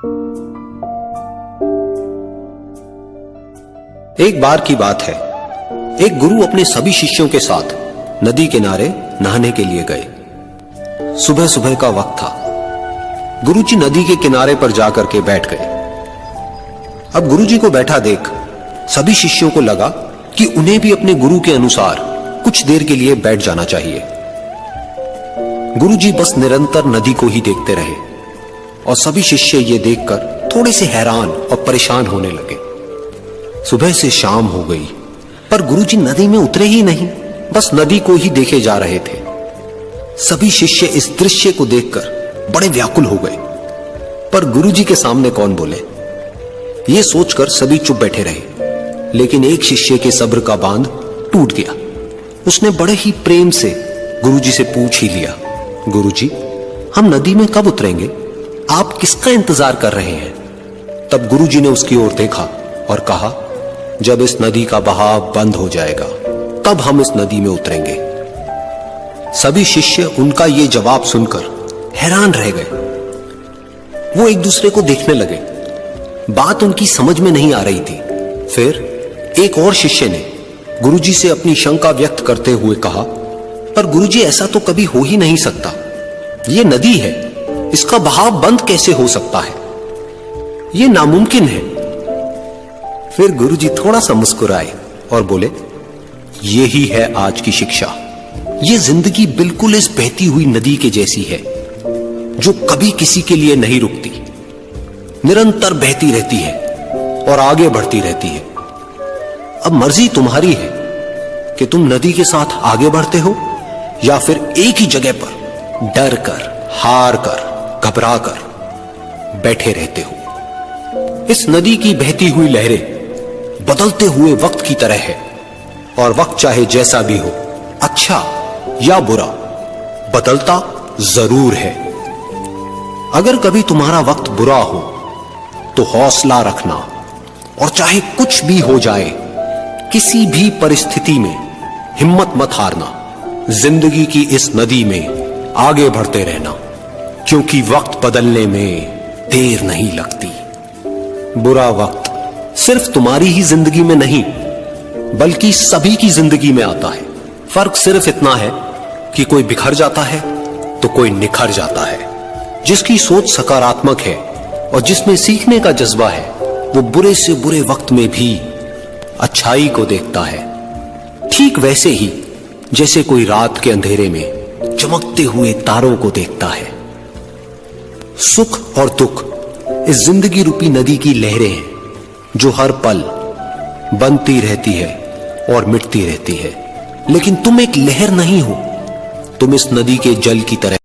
एक बार की बात है, एक गुरु अपने सभी शिष्यों के साथ नदी किनारे नहाने के लिए गए। सुबह सुबह का वक्त था। गुरुजी नदी के किनारे पर जाकर के बैठ गए। अब गुरुजी को बैठा देख सभी शिष्यों को लगा कि उन्हें भी अपने गुरु के अनुसार कुछ देर के लिए बैठ जाना चाहिए। गुरुजी बस निरंतर नदी को ही देखते रहे और सभी शिष्य ये देखकर थोड़े से हैरान और परेशान होने लगे। सुबह से शाम हो गई पर गुरुजी नदी में उतरे ही नहीं, बस नदी को ही देखे जा रहे थे। सभी शिष्य इस दृश्य को देखकर बड़े व्याकुल हो गए, पर गुरुजी के सामने कौन बोले, ये सोचकर सभी चुप बैठे रहे। लेकिन एक शिष्य के सब्र का बांध टूट गया। उसने बड़े ही प्रेम से गुरुजी से पूछ ही लिया, गुरुजी, हम नदी में कब उतरेंगे? आप किसका इंतजार कर रहे हैं? तब गुरुजी ने उसकी ओर देखा और कहा, जब इस नदी का बहाव बंद हो जाएगा तब हम इस नदी में उतरेंगे। सभी शिष्य उनका ये जवाब सुनकर हैरान रह गए। वो एक दूसरे को देखने लगे। बात उनकी समझ में नहीं आ रही थी। फिर एक और शिष्य ने गुरुजी से अपनी शंका व्यक्त करते हुए कहा, पर गुरुजी, ऐसा तो कभी हो ही नहीं सकता। ये नदी है, इसका बहाव बंद कैसे हो सकता है? ये नामुमकिन है। फिर गुरुजी थोड़ा सा मुस्कुराए और बोले, यही है आज की शिक्षा। ये जिंदगी बिल्कुल इस बहती हुई नदी के जैसी है, जो कभी किसी के लिए नहीं रुकती, निरंतर बहती रहती है और आगे बढ़ती रहती है। अब मर्जी तुम्हारी है कि तुम नदी के साथ आगे बढ़ते हो या फिर एक ही जगह पर डर कर, हार कर, घबरा कर बैठे रहते हो। इस नदी की बहती हुई लहरें बदलते हुए वक्त की तरह है और वक्त चाहे जैसा भी हो, अच्छा या बुरा, बदलता जरूर है। अगर कभी तुम्हारा वक्त बुरा हो तो हौसला रखना और चाहे कुछ भी हो जाए, किसी भी परिस्थिति में हिम्मत मत हारना। जिंदगी की इस नदी में आगे बढ़ते रहना, क्योंकि वक्त बदलने में देर नहीं लगती। बुरा वक्त सिर्फ तुम्हारी ही जिंदगी में नहीं, बल्कि सभी की जिंदगी में आता है। फर्क सिर्फ इतना है कि कोई बिखर जाता है तो कोई निखर जाता है। जिसकी सोच सकारात्मक है और जिसमें सीखने का जज्बा है, वो बुरे से बुरे वक्त में भी अच्छाई को देखता है। ठीक वैसे ही जैसे कोई रात के अंधेरे में चमकते हुए तारों को देखता है। सुख और दुख इस जिंदगी रूपी नदी की लहरें हैं, जो हर पल बनती रहती है और मिटती रहती है। लेकिन तुम एक लहर नहीं हो, तुम इस नदी के जल की तरह